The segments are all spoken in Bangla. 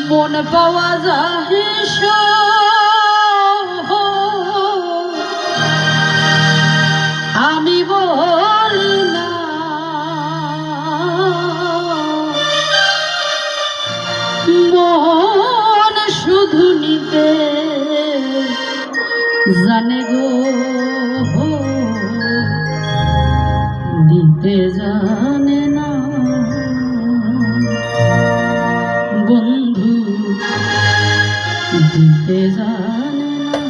মন পাওয়া যায় আমি বলি না মন শুধু নিতে জানে গো দিতে জানে না বন্ধু দিতে জানে না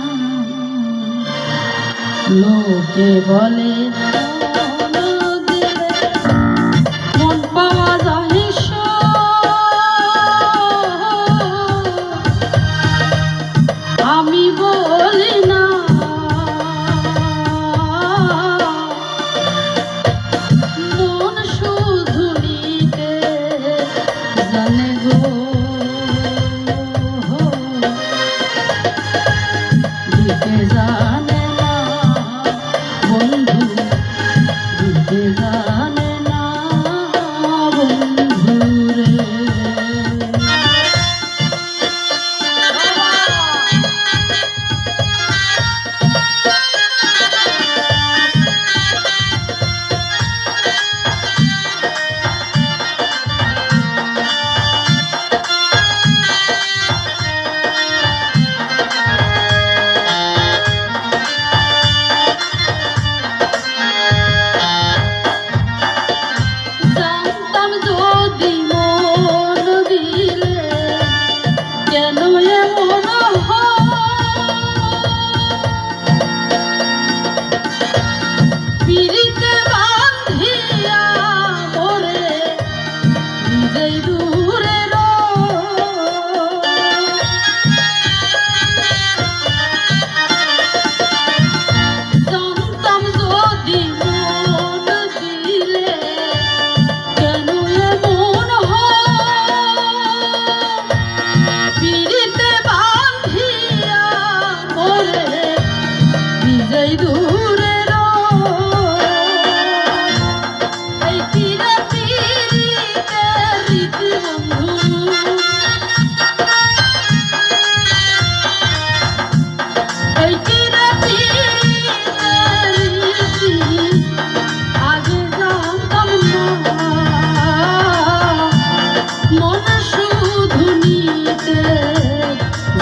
লোকে বলে মন পাওয়া যায় আমি বলি না মন শুধু নিতে জানে গো দিতে জানে না বন্ধু দিতে জানে না বন্ধু রে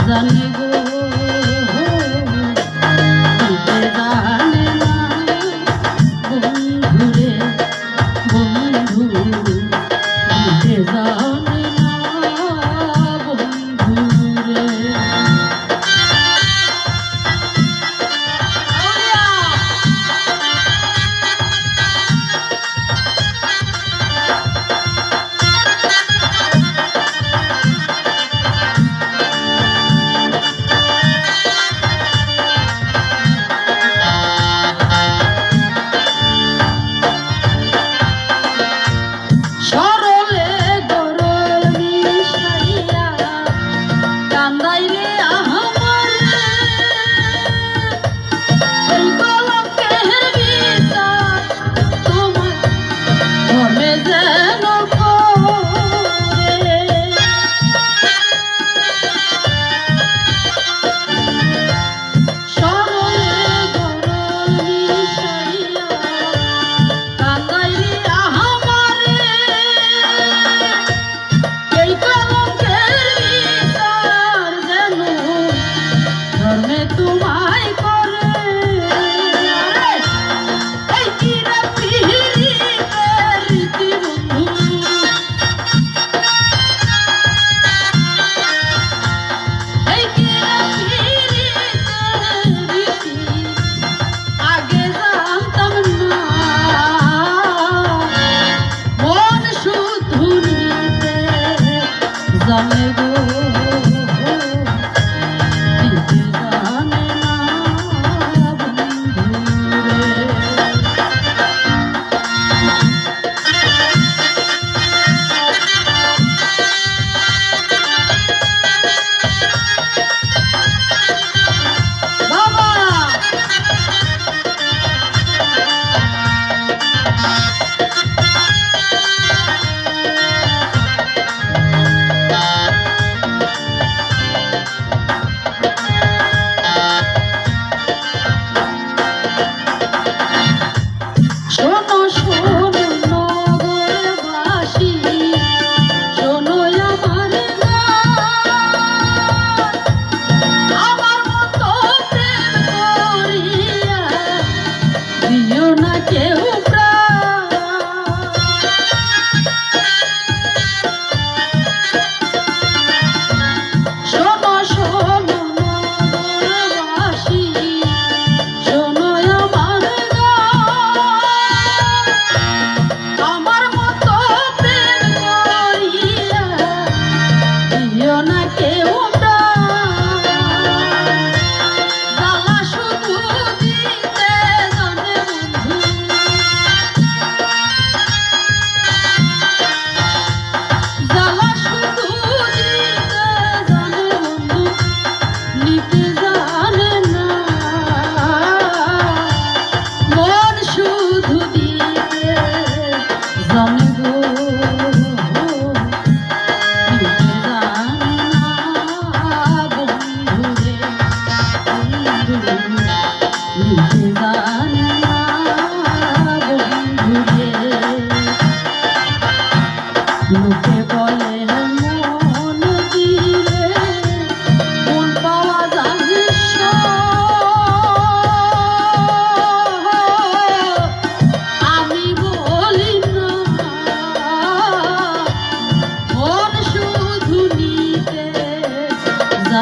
জানে গো দিতে জানে না বন্ধু রে বন্ধু দিতে জানে না বন্ধু রে জানে গো দিতে জানে না বন্ধু রে বাবা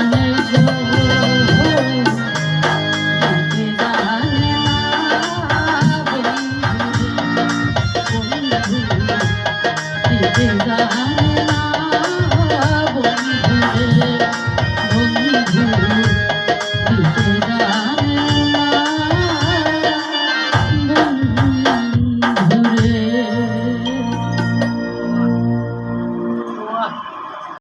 জানে গো দিতে জানে না বন্ধু দিতে জানে না বন্ধু রে বন্ধু